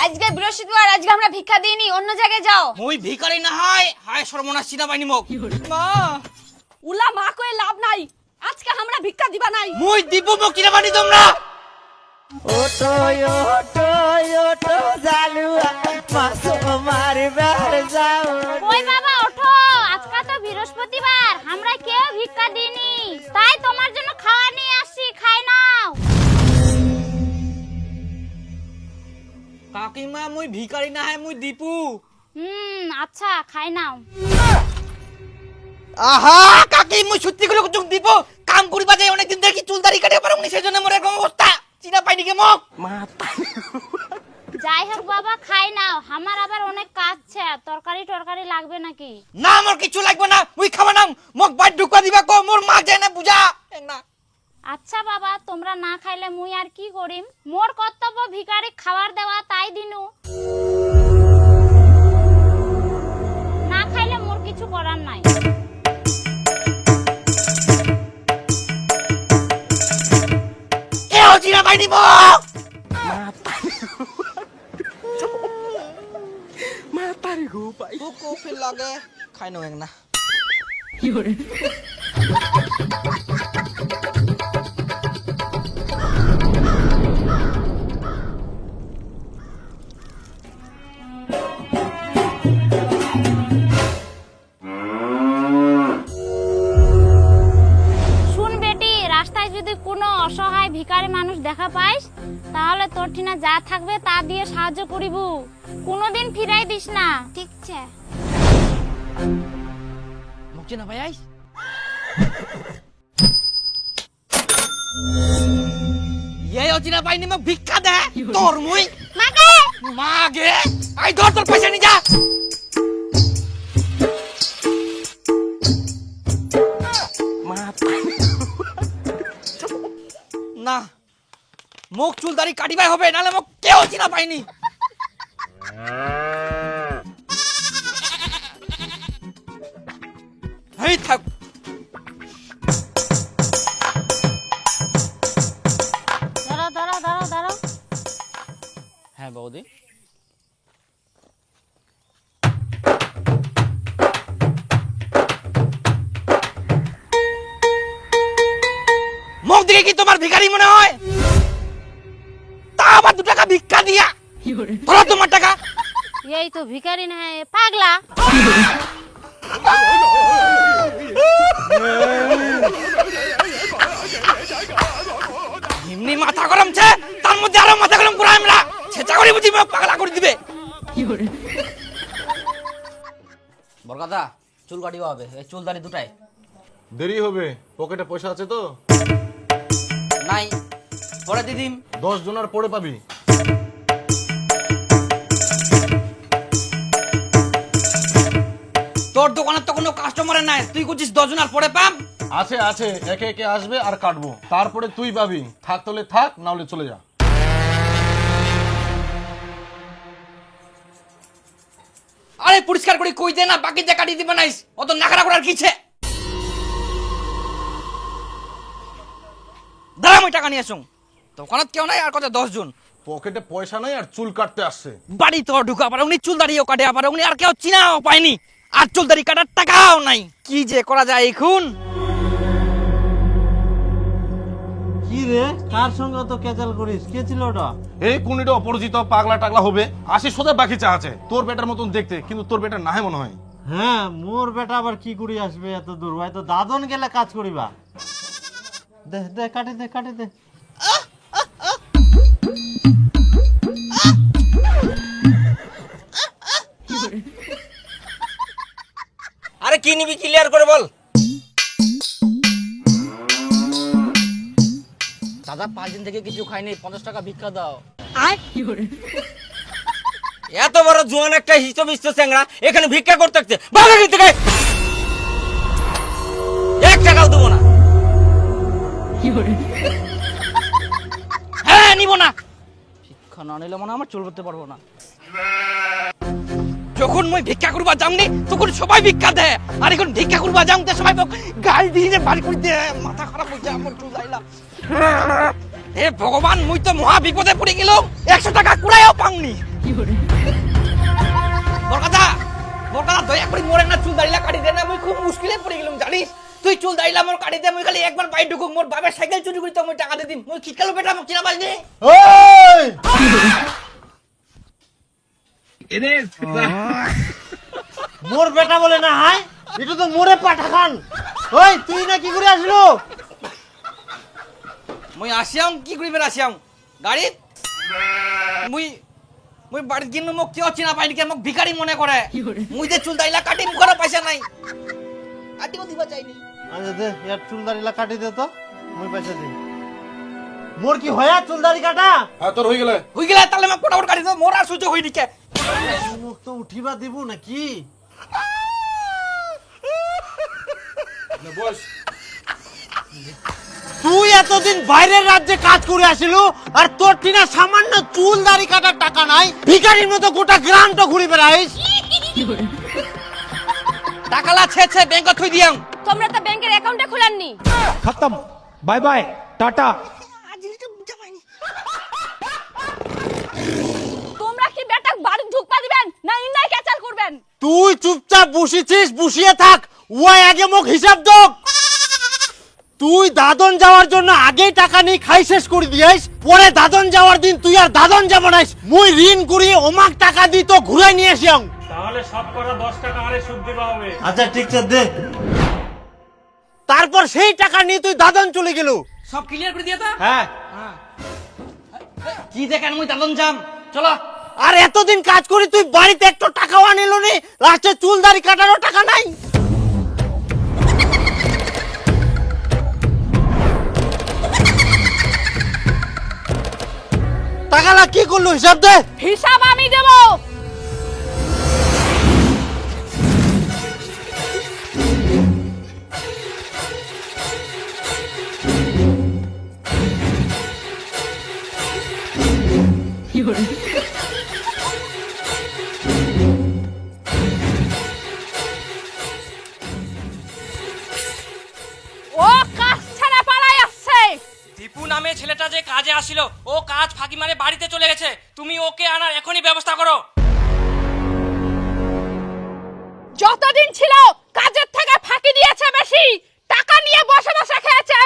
আজকে বৃহস্পতিবার, আজকে আমরা ভিক্ষা দিইনি, অন্য জায়গায় যাও। মুই ভিখারি না হয় হায় সর্বনাশ চিনা পাইনি মোক মা উলা মা কই লাভ নাই, আজকে আমরা ভিক্ষা দিবা নাই। মুই দিব মোক চিনা পাইনি তোমরা। ওটো ওটো ওটো জালুয়া মাসো মারবার যাও। ওই বাবা ওঠো, আজকে তো বৃহস্পতিবার, আমরা কেউ ভিক্ষা দিইনি, তাই তোমার জন্য খাওয়া নিয়ে আসছি, খাই নাও। কাকিমা মুই ভিখারি না হয় মুই দীপু। আচ্ছা খাই নাও। আহা কাকি মুই সত্যি করে কুচুক দিব কাম করিবা যাই অনেক দিন দেখি চুল দাড়ি কাটে পারো নি সেজন্য মোর এরকম অবস্থা চিনা পাইনি কে মোক যাই হোক বাবা খাই নাও, আমার আবার অনেক কাজ আছে, তরকারি টরকারি লাগবে নাকি? না মোর কিছু লাগবে না, মুই খাবা না, মোক বাইর ঢুকা দিবা কো, মোর মা যায় না বুঝা না। আচ্ছা বাবা তোমরা না খাইলে মুই আর কি করিম, মোর কর্তব্য ভিখারি খাবার দেওয়া, তাই দিনু। না খাইলে মোর কিছু করার নাই। কেউ চিনা পাইনি মোক মাতারি গো পাই কো ফিল লাগে খাই নো না কি করে। শুন বেটি, রাস্তায় যদি কোনো অসহায় ভিখারি মানুষ দেখা পাইস, তাহলে তোর ঠিনা যা থাকবে তা দিয়ে সাহায্য করিব, কোনোদিন ফিরাই দিস না। ঠিক আছে? মোক চিনা পাই আইস এই চিনা পাইনি মোক ভিক্ষা দে তোর মুই মাকে মাগে আই ধর তোর পয়সা নি যা না মুখ চুল দাড়ি কাটিবাই হবে, নালে মোক কেউ চিনা পাইনি। হেই থাক দাঁড়াও দাঁড়াও দাঁড়াও দাঁড়াও। হ্যাঁ বৌদি মুখ দিকে কি তোমার ভিখারি মনে হয়? তা আবার 2 টাকা ভিক্ষা দিয়া ধরো তোমার টাকা। এই তো ভিখারি না পাগলা। এমনি মাথা গরমছে, তার মধ্যে আরো মাথা গরম করে আমরা ছেঁচা করে বুঝি পাগলা করে দিবে। বরকাদা চুল কাটিবা হবে, এই চুল দাড়ি দুটাই দেরি হবে, পকেটে পয়সা আছে তো? নাই, পরে দিদিম 10 জনের পরে পাবি। তোর দোকানে তো কোনো কাস্টমার নাই, তুই কুচিস 10 জনের পরে পাম। আছে আছে, একে একে আসবে আর কাটবো, তারপরে তুই পাবি। থাক তোলে থাক, না হলে চলে যা। আরে পরিষ্কার করে কই দে না, বাকি যে কাটি দিবা নাইস, অত নাকড়া করার কিছে। দাঁড়া মই টাকা নিয়ে আসুন, দোকানত কেউ নাই আর কত 10 জন। পকেটে পয়সা নাই আর চুল কাটতে আসছে। বাড়ি তো ঢুকা পারে উনি চুল দাড়িও কাটে পারে উনি, আর কেউ চিনাও পায়নি, আর চুল দাড়ি কাটার টাকাও নাই। কি যে করা যায় এখন? কি রে, কার সঙ্গে তো কেচাল করিস? কে ছিল ওটা? এই কুনিটা অপরিচিত পাগলা টাগলা হবে, 80 সোজা বাকি চা আছে, তোর বেটার মতন দেখতে, কিন্তু তোর বেটা নাহে মনে হয়। হ্যাঁ, মোর বেটা আবার কি করি আসবে এত দূর? হয়তো দাদন গেলে কাজ করিবা। দে দে কাটি দে কাটি দে। আরে কি নিবি ক্লিয়ার করে বল। দাদা 5 দিন থেকে কিছু খাইনি, 50 টাকা ভিক্ষা দাও। এত বড় জোয়ান একটা হিস্ট চ্যাংড়া এখানে ভিক্ষা করতে থাকছে, ভালো থেকে 1 টাকাও দেবো না। হ্যাঁ নিব না, ভিক্ষা না নিলে মনে আমার চুল করতে পারবো না। যখন মই ভিক্ষা করবা যামনি তখন সবাই ভিক্ষা দেয়, আর এখন ভিক্ষা করবা যামতে সবাই গাড়ি দিয়ে বাড়ি করে দেয়, মাথা খারাপ হয়ে যায় আমার। চুল যাইলা হে ভগবান, মুই তো মহা বিপদে পড়ে গেলাম, 100 টাকা কুড়াইও পাওনি। মোর কথা দয়া করে মোর একটা চুল দাড়িলা কাটি দে না, আমি খুব মুশকিলে পড়ে গেলাম জানিস। তুই চুল দাড়িলা মোর কাটি দে, মুই খালি একবার বাইরে ঢুকুক, মোর বাবার সাইকেল চুরি করি তো আমি টাকা দিয়ে দিন। মুই খিটকালো বেটা আমাকে চিনা পাইনি। ওই মোর বেটা বলে না হাই, এটা তো মোরে পাঠা খান। ওই তুই না কি করে আসলো? মুই আসিয়াম কি করিবে আসিয়াম গাড়ি মুই মুই বাড়ি গিন মোক কেউ চিনা পাইনি, কে মোক ভিখারি মনে করে। মুই যে চুল দাড়িলা কাটি মুখ করে পয়সা নাই, আটিও দিবা চাইনি। আচ্ছা দে ইয়ার চুল দাড়িলা কাটি দে তো, মুই পয়সা দিই। মোর কি হয়া চুল দাড়ি কাটা? হ্যাঁ তোর হয়ে গেলে হই গেলে তাহলে মোক ফটাফট কাটি দাও, মোর আর সুযোগ হই নিকে। মুখ তো উঠিবা দিব নাকি? বস। তুই এতদিন বাইরের রাজ্যে কাজ করে আসিল আর তোর টিনা সামান্য চুল দাড়ি কাটার টাকা নাই, ভিখারির মতো গোটা গ্রামটা ঘুরে বেড়াইস। টাকালা ছে ব্যাংক থই দিয়াম। তোমরা তো ব্যাংকের অ্যাকাউন্টে খুলেননি। खत्म बाय बाय टाटा তোমরা কি বেটা বাড়ি ঢুকপা দিবেন না ইন্নাই ক্যাচার করবেন? তুই চুপচাপ বসেছিস, বসিয়ে থাক। ওই আগে মোক হিসাব দক। তুই দাদন যাওয়ার জন্য আগেই টাকা নিয়ে খাই শেষ করে দিয়েছ, পরে দাদন যাওয়ার দিন তুই আর দাদন যাব নাইস। মুই ঋণ করি ওমাক টাকা দি তো ঘুরে নিয়ে আসিয়াম। তাহলে সব করা 10 টাকা আরে সুদ দিবা হবে। আচ্ছা ঠিক আছে দে। তারপর সেই টাকা নিয়ে তুই দাদন চলে গেল। সব ক্লিয়ার করে দিয়া তা? হ্যাঁ। কি দেখেন মুই দাদন যাম, চলো। আর এতদিন কাজ করি তুই বাড়িতে একটু টাকাও আনিল নি, লাস্টে চুল দাড়ি কাটারও টাকা নাই। টাকালা কি করলো হিসাব দে। হিসাব আমি দেব। ও কাজ ছাড়া পালাই আসছে। দীপু নামে ছেলেটা যে কাজে আসছিল, ও কাজ ফাঁকি মারে বাড়িতে চলে গেছে। তুমি ওকে আনার এখনই ব্যবস্থা করো। যতদিন ছিল কাজের থেকে ফাঁকি দিয়েছে বেশি, টাকা নিয়ে বসে বসে খেয়েছে।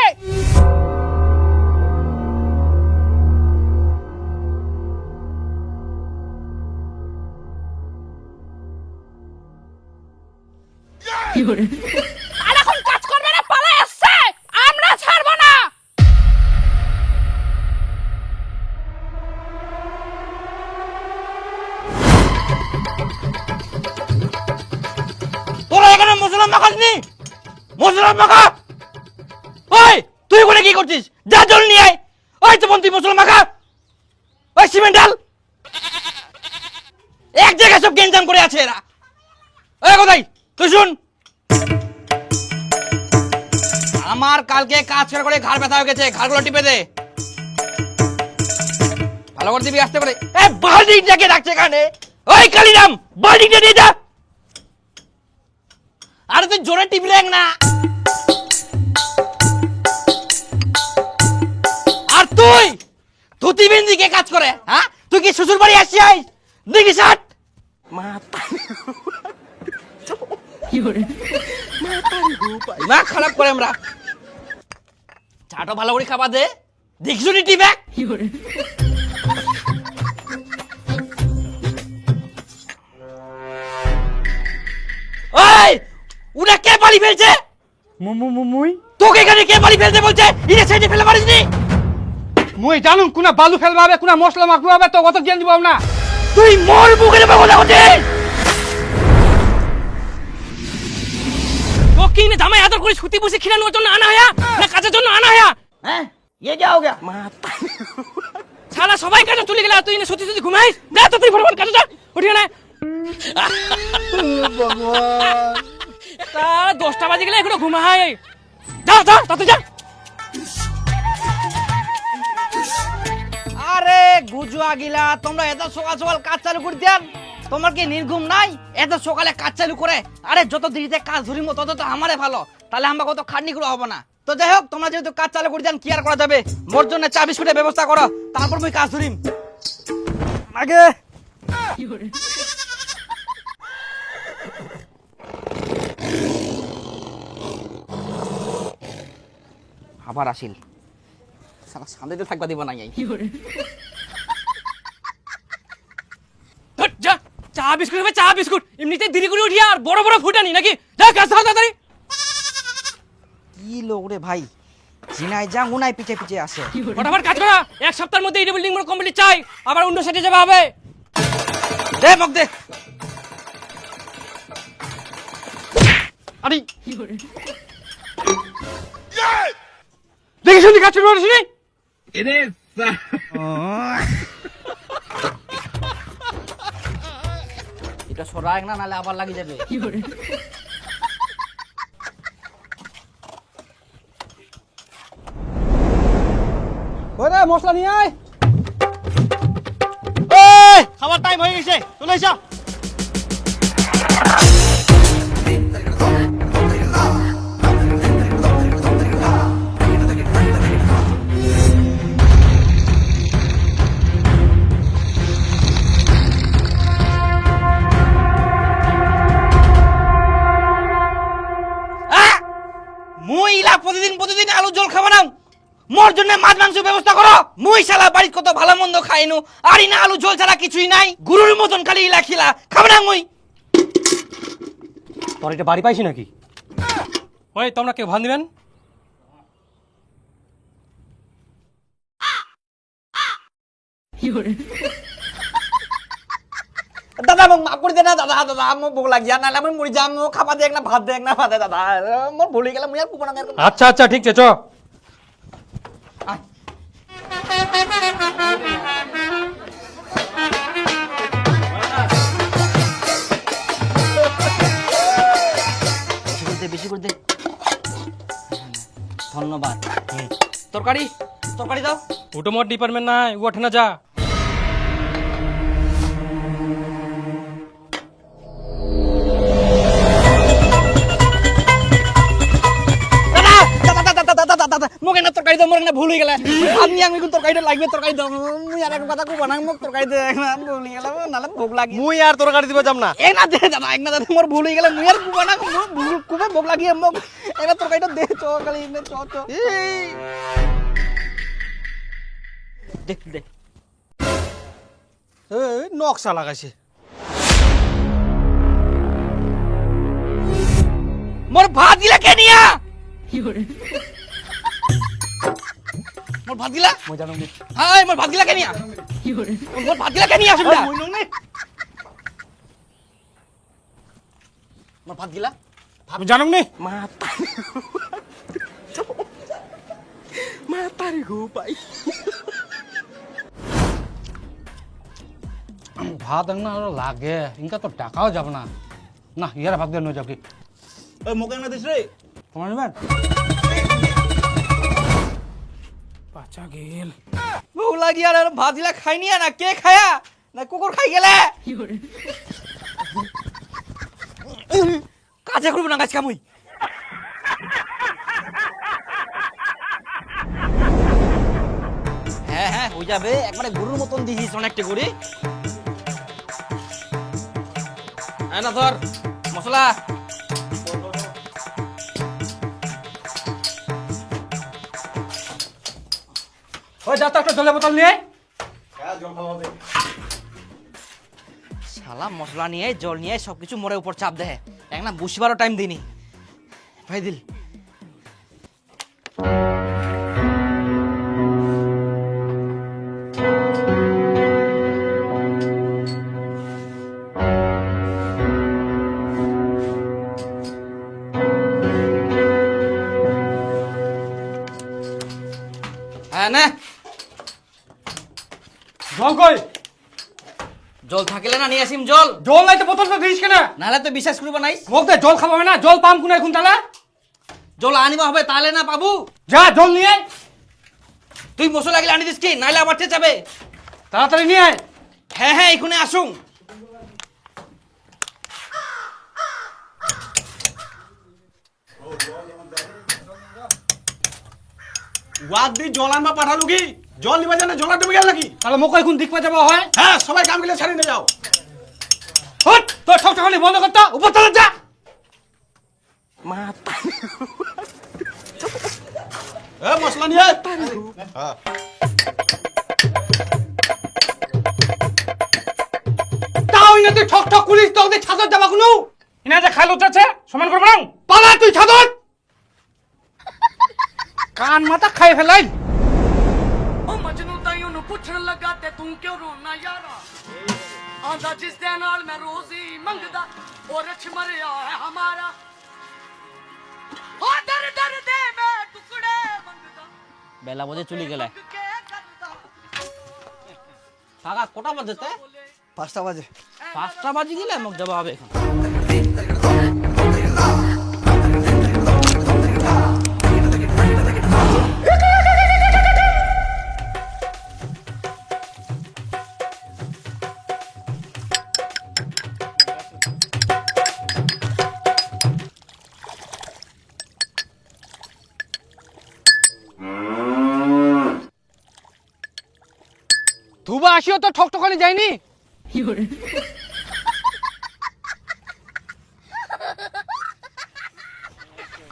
আর এখন কাজ করবে না, পালাই আসছে। আমরা ছাড়বো না। তোরা এখানে মুসলমান মাখাসনি, মুসলমান মাখা। ওই তুই ওখানে কি করছিস? যা জল নিয়ে আয়। ওই তো তুই মুসলমান মাখা, ওই সিমেন্ট ডাল। এক জায়গায় সব গেঞ্জাম করে আছে এরা। ওই কোথায় তুই শুন, আমার কালকে কাজ করে ঘাড় ব্যথা হয়ে গেছে, ঘাড়গুলো টিপে দে। ভালো করে দিবি, আস্তে করে। এ বালতিটাকে রাখছে এখানে। ওই কালিরাম বালতিটা দিয়ে যা। আরে তুই জোরে টিপলে না। আর তুই ধুতি বিন্দি কে কাজ করে? হ্যাঁ তুই কি শ্বশুর বাড়ি আসছিস? দেখি শার্ট মা খারাপ করে আমরা। চাটা ভালো করে খাবার দে, দেখিস নি টিপে। ওই উনা কে পালি ফেলছে? মুই তোকে এখানে কে পালি ফেলতে বলছে? ইনে সাইডে ফেলে মারিসনি? মুই জানুম কোনা বালু ফেলবা হবে, কোনা মশলা মাখবা হবে, তো কত জ্ঞান দিব না। তুই মোর বুকে দেবে কথা বলছিস? ও কি না জামাই আদর করে সুতি বসে খিলানোর জন্য আনা হয়া না কাজের জন্য আনা হয়া? হ্যাঁ ये क्या हो गया? শালা সবাই কাজে চলে গেল, তুই না সুতি সুতি ঘুমাইস। যা তো তুই ফটাফট কাজে যা, উঠি না। ভগবান, তা 10টা বাজে গেলে এখনো ঘুমায়। যা যা তাতে যা। আরে গুজুয়া গিলা, তোমরা এত সকাল সকাল কাজ চালু করে দেন? তোমার কি নির্ঘুম নাই? এত সকালে কাজ চালু করে? আরে যত দেরিতে কাজ ধরিব তত তো আমারে ভালো, তাহলে আমরা কত খাটনি করে হবো না। তো যাই হোক, তোমরা যেহেতু কাজ চালু করে দেন, কি আর করা যাবে। মোর জন্য চা বিস্কুটের ব্যবস্থা করো, তারপর আমি কাজ ধরিম। আগে আবার আসিল সালা সামনে তো থাকবা দিব না এই ধুর, যা চা বিস্কুট হবে চা বিস্কুট এমনিতে দেরি করে উঠি আর বড় বড় ফুটানি নাকি যা কাজ তাড়াতাড়ি কি লোক রে ভাই জিনাই যা উনাই পিছে পিছে আসে ফটাফট কাজ করা এক সপ্তাহের মধ্যে এই বিল্ডিং কমপ্লিট চাই আবার অন্য সাইডে যাওয়া হবে দে মগ দে আরে দেখি শুনি কাজ শুরু করিস নি এটা সরাই না নালে আবার লাগি যাবে ওরে মশলা নিয়ে আয় এই খাবার টাইম হয়ে গেছে চলে এসো মুই ইলা প্রতিদিন আলু জল খাবো না মোর জন্য মাছ মাংস ব্যবস্থা করো মুই শালা বাড়ি কত ভালো মন্দ খাইনু আর না আলু জল ছাড়া কিছুই নাই গুরুর মতন খালি ইলা খিলা খাবো না মুই তোর এটা বাড়ি পাইছি নাকি ওই তোমরা কেউ ভান দিবেন দাদা মোক মাফ করে দে না দাদা দাদা আমার ভোক লাগিয়া নাহলে আমি মরি যাম খাবার দেখ না ভাত দেখ না ভাত দাদা মোর ভুলে গেলাম মুই আর পুপো না আচ্ছা আচ্ছা ঠিক আছে চ বেশি করে দে ধন্যবাদ তরকারি তরকারি দাও ওটা মোর ডিপার্টমেন্ট নাই ও ওঠে না যা মোক এনে তরকারি দাও মোর এনে ভুল হয়ে গেলে আপনি আমি কোন তরকারিটা লাগবে তরকারি দাও মুই আর এক কথা কো না মোক তরকারি দে ভুল হয়ে গেল নালে ভোক লাগি মুই আর তরকারি দিব যাম না এক না দে দাদা এক না দাদা মোর ভুল হয়ে গেলে মুই আর কুবা না ভুল কুবে ভোক লাগি মোক এনে তরকারিটা দে চ খালি এনে চ চ দেখ দে এই নকশা লাগাইছে মোর ভাত দিলা কে নিয়া মোর ভাত দিলা মই জানো নি হাই মোর ভাত দিলা কে নিয়া মোর ভাত দিলা কে নিয়া শুনলা মই নং নে মোর ভাত দিলা আমি জানো নি ভাত না আরো লাগে ইনকা তো টাকাও যাব না না ইয়ার ভাগ দিয়ে নই যাব কি ওই মোকে না দিস রে তোমার নেবেন পাচা গেল ভোক লাগি আর ভাত দিলা খাই নিয়া না কে খায়া না কুকুর খাই গেলে কাজে করব না কাজ কামুই হ্যাঁ হ্যাঁ হয়ে যাবে একবারে গরুর মতন দিছিস অনেকটা করে হ্যাঁ না ধর মশলা ওই যা তো একটা জলের বোতল নিয়ে শালা মশলা নিয়ে জল নিয়ে সবকিছু মোরে উপর চাপ দেয় এক না বসিবারও টাইম দিনি ভাই দিল হ্যাঁ না জল কই জল থাকিলে না নিয়ে আসিম জল জল নাই তো বোতল তো দিস কেন নাহলে তো বিশ্বাস করবো নাই মোক দে জল খাবো না জল পাম কোন এখন তাহলে জল আনিবা হবে তাহলে না পাবো যা জল নিয়ে তুই মশলা লাগিলে আনি দিস কি নাইলে আবার যাবে তাড়াতাড়ি নিয়ে আয় হ্যাঁ হ্যাঁ এখানে আসুন ওয়াদ দি জল আনবা পাঠালু কি জল নিবা জানে জলা ডুবে গেল নাকি তাহলে মোক এখন দিক পা যাব হয় হ্যাঁ সবাই কাম গেলে ছাড়ি নিয়ে যাও তোর ঠকঠকানি বন্ধ করতে উপর তলা যা। মশলা নিয়ে আয়। তাও না তুই ঠক ঠক করিস, তোকে ছাদর যাবা কোনো এনা যে খাল উঠাচ্ছে সমান করবো না, পালা তুই ছাদর। কান মাথা খাই ফেলাই। ਉਹ ਮਜਨੂ ਤਾਈਓ ਨੂੰ ਪੁੱਛਣ ਲੱਗਾ ਤੇ ਤੂੰ ਕਿਉਂ ਰੋਣਾ ਯਾਰਾ ਆਂਦਾ ਜਿਸ ਦੇ ਨਾਲ ਮੈਂ ਰੋਜ਼ੀ ਮੰਗਦਾ ਉਹ ਰਛ ਮਰਿਆ ਹੈ ਹਮਾਰਾ ਉਹ ਦਰ ਦਰ ਦੇ ਮੈਂ ਟੁਕੜੇ ਮੰਗਦਾ বেলা বোঝে চলে গেলে ਕੇ ਕਰਦਾ কাকা কোটা বাজেতে 5টা বাজে। 5টা বাজি গেলে মোক যাবা হবে এখন। ধুবা আসিও তো ঠকঠকানি যায়নি।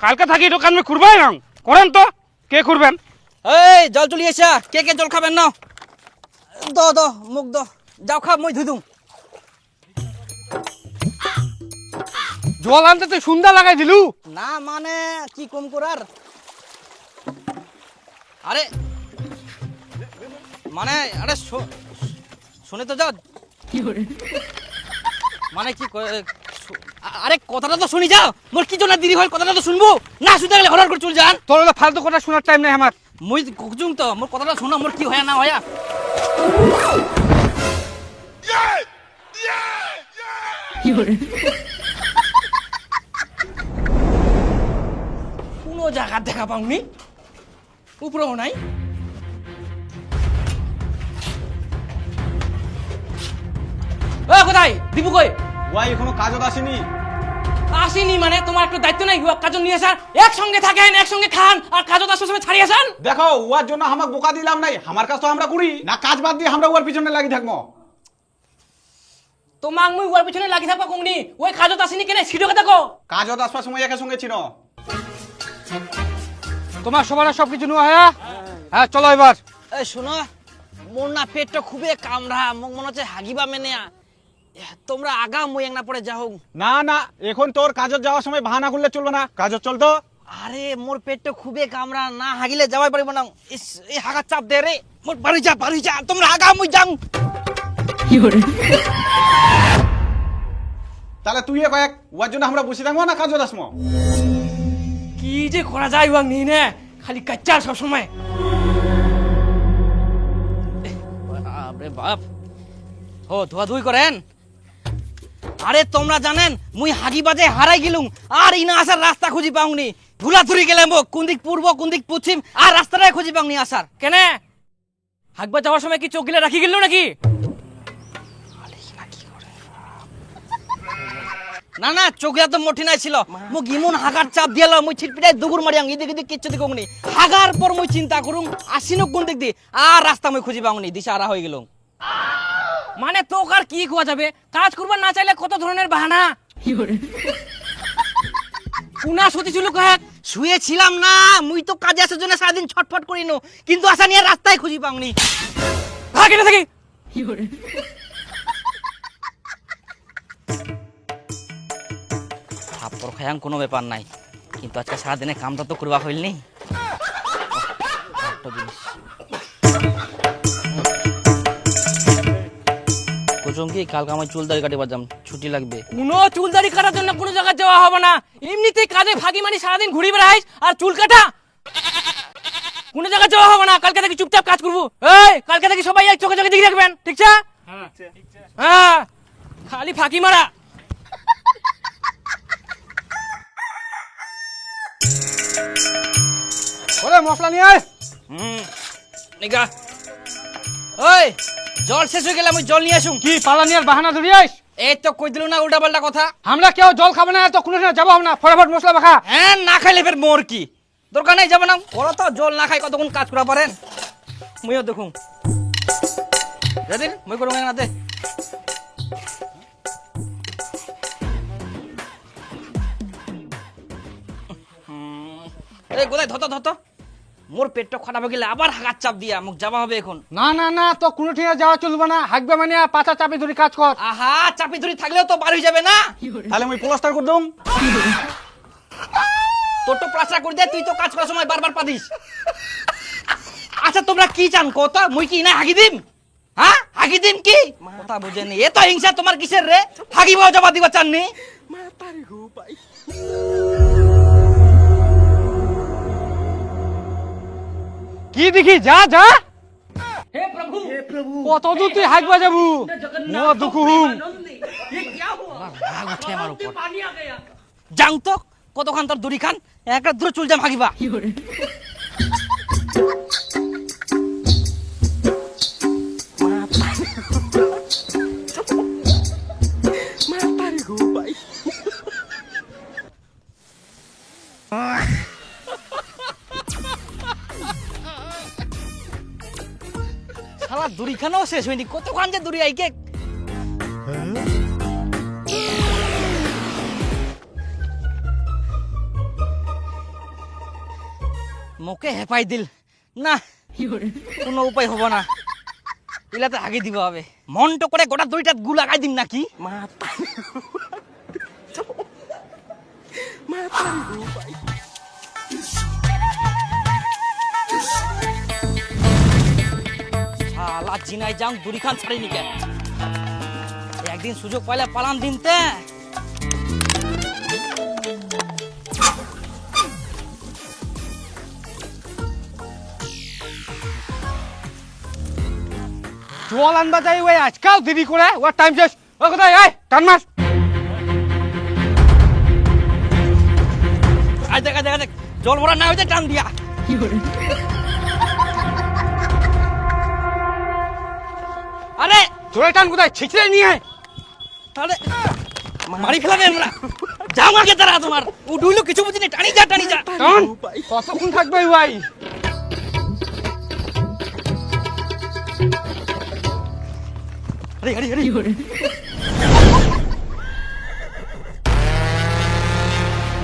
কালকে থাকি দোকান মে খুরবাই না করেন তো কে খুরবেন। এই জল চলি আসা, কে কে জল খাবেন না দ মুখ দ যাও খা মই ধুই দুম। জল আনতে তুই সুন্দর লাগাই দিলু। না মানে কি কম করার, আরে মানে আরে শুনে তো যাও মানে কি আরে কথাটা তো শুনি যাও, মোর কি জন্য দেরি হয় কথাটা তো শুনবো না, শুনতে গেলে হরার করে চল যান। তোর হলো ফালতু কথা শোনার টাইম নাই আমার। মুই কুকুজুং তো মোর কথাটা শোনা, মোর কি হয় না হয়া কোনো জায়গা দেখা পাওনি উপরেও নাই কোথায় দীপু কই ওয়াই এখনো কাজত আসেনি। আসেনি মানে তোমার একটা দায়িত্ব নাই কাজল নিয়ে আসার, একসঙ্গে থাকেন একসঙ্গে খান আর কাজত আসার সময় ছাড়িয়ে আসান। দেখো ওয়ার জন্য আমাকে বোকা দিলাম নাই, আমার কাজ তো আমরা করি না, কাজ বাদ দিয়ে আমরা ওয়ার পিছনে লাগি থাকবো। তোমাক মুই ওর পিছনে লাগি থাকবা কোননি ওই কাজত আসেনি কেনে সিডকে দেখো। কাজত আসবার সময় একে সঙ্গে ছিল। তোমার সবার সবকিছু নেওয়া হয়। হ্যাঁ চলো এবার। এই শোনো, মোর না পেটটা খুবই কামড়া, মোক মনে হচ্ছে হাগিবা মেনে তোমরা আগা মুই এক না পড়ে যাও। না না এখন তোর কাজত যাওয়ার সময় বাহানা করলে চলবে না, কাজত চল তো। আরে মোর পেটটা খুবই কামড়া, না হাগিলে যাওয়াই পারিব না। এই হাগার চাপ দে রে, মোর বাড়ি যা তোমরা আগা মুই যাও। তাহলে তুই কয়েক ওয়ার জন্য আমরা বসে থাকবো না কাজত আসমো। কি যে করা যায় ওয়াং নি না খালি কাচ্চার সব সময়। আরে বাপ ও ধোয়া ধুই করেন। আরে তোমরা জানেন মুই হাগি বাজে হারাই গেলুম আর ইনা আসার রাস্তা খুঁজি পাওনি, ধুলা ধুরি গেলাম কোন দিক পূর্ব কোন দিক পশ্চিম আর রাস্তাটাই খুঁজি পাওনি আসার। কেনে হাগবা যাওয়ার সময় কি চোখ গিলে রাখি গেল নাকি? না না চোখে তো মোটি নাই ছিল, মুখ ইমন হাগার চাপ দিয়াল মুই ছিটপিটাই দুগুর মারিয়াং এদিক এদিক কিচ্ছু দিক অগ্নি হাগার পর মুই চিন্তা করুম আসিনো কোন দিক দি আর রাস্তা মুই খুঁজি পাওনি, দিশা আরা হয়ে গেলুম। মানে তোক আর কি খোয়া যাবে, কাজ করবার না চাইলে কত ধরনের বাহানা। পুনা সতী ছিল কয়েক শুয়েছিলাম না, মুই তো কাজে আসার জন্য সারাদিন ছটফট করিনো, কিন্তু আসা নিয়ে রাস্তায় খুঁজি পাওনি। ভাগে না থাকি। থাপ্পড় খায়াং কোনো ব্যাপার নাই, কিন্তু আজকে সারাদিনে কামটা তো করবা হইলনি। একটা জিনিস কুচুমকি কালকে আমার চুল দাড়ি কাটিবার যাম, ছুটি লাগবে। কোনো চুল দাড়ি কাটার জন্য কোনো জায়গায় যাওয়া হবে না, এমনিতেই কাজে ফাঁকি মারি সারাদিন ঘুরি বেড়াইস আর চুল কাটা। কোনো জায়গায় যাওয়া হবে না, কালকে থেকে চুপচাপ কাজ করবো। এই কালকে থেকে সবাই এক চোখে চোখে দেখে রাখবেন, ঠিক আছে? হ্যাঁ খালি ফাঁকি মারা। ওরে মশলা নিয়ে আয়। নিগা ওই জল শেষ হয়ে গেলে আমি জল নিয়ে আসুম। কি পালা নিয়ে বাহানা ধরি আইস? এই তো কই দিল না উল্টা পাল্টা কথা। আমরা কেউ জল খাবো না, তো কোনো যাবো না, ফটাফট মশলা মাখা। হ্যাঁ না খাইলে ফের মোর কি দরকার নেই, যাবো না ওরা তো জল না খাই কতক্ষণ কাজ করা পারেন। মুইও দেখুন রাদিন মই করুম না দে। এই গোদাই ধত মোর পেটটা খারাপ হয়ে গেলে আবার হাগার চাপ দিয়া মুখ যাবা হবে এখন। না না না, তো কোনো ঠিনা যাওয়া চলবে না, হাঁকবে মানে পাতা চাপি ধরে কাজ কর। আহা চাপি ধরি থাকলেও তো বার হয়ে যাবে না। তাহলে আমি প্লাস্টার করে দম। তোর তো প্লাস্টার করে দে, তুই তো কাজ করার সময় বারবার পাদিস। আচ্ছা তোমরা কি চান কথা, মুই কি না হাগি দিম? হ্যাঁ হাগি দিম কি কথা বুঝেনি, এ তো হিংসা তোমার কিসের রে? হাগিবাও জবা দিবা চাননি? কি দেখি, যা যা। কত দূর তুই হাঁকবা যাবু? যাং তো কতক্ষণ তোর দড়ি খান, একটা দূরে চুল যাম হাগিবা। শালা দড়ি খানাও শেষ হয়নি, কতক্ষণ যে দড়ি আইকে। মুখে হেপাই দিল না, কোনো উপায় হবো না, ইলাতে হাগি দিব হবে। মনটো করে গোটা দড়িটা গু লাগাই দিম নাকি। শালা জিনাই যাও দড়ি খান ছাড়িনি কেন, একদিন সুযোগ পাইলে পালান দিনতে। জল আনবা যাই ওই আজকাল দেরি করে, ওর টাইম শেষ। ও কোথায় আয় টান মাস। আজ দেখ জল ভরা না হইতে টান দিয়া। আরে জোরে টান কোথায়, ছিঁচড়ে নিয়ে আয়। তাহলে মারি ফেলাবে আমরা। যাও আগে তারা তোমার ও ডুইলো কিছু বুঝিনি, টানি যা টান, কতক্ষণ থাকবে ভাই?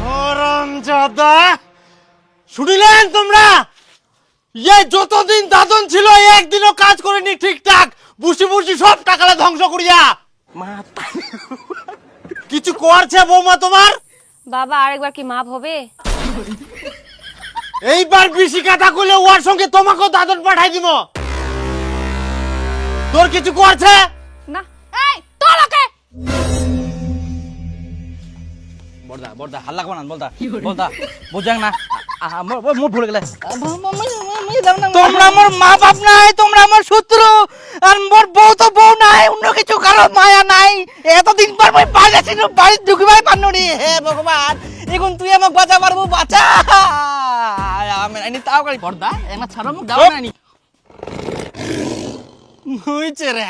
হারামজাদা, শুনিলেন তোমরা? এই যতদিন দাদন ছিল একদিনও কাজ করেনি ঠিকঠাক, বুসি সব টাকাটা ধ্বংস করিয়া। কিছু করছে বৌমা তোমার? বাবা আরেকবার কি মাপ হবে? এইবার বেশি কথা কইলে ওর সঙ্গে তোমাকেও দাদন পাঠাই দিব। তোর কিছু করছে না। এই তোর ওকে বর্দা হাল্লা করো না, বলদা বুঝাং না, মোর ভুলে গেলে। তোমরা আমার মা বাপ নাই, তোমরা আমার শত্রু, আর মোর বউ তো বউ নাই, অন্য কিছু কারো মায়া নাই। এতদিন পর মই পাইলাছি বাড়ি ঢুকিবাই পারনি। হে ভগবান, এখন তুই আমাকে বাঁচা পারবো, বাঁচা। আমি আইনি তাও করি বর্দা, একটা ছাড়ো মুখ দাও না নি হইছে রে।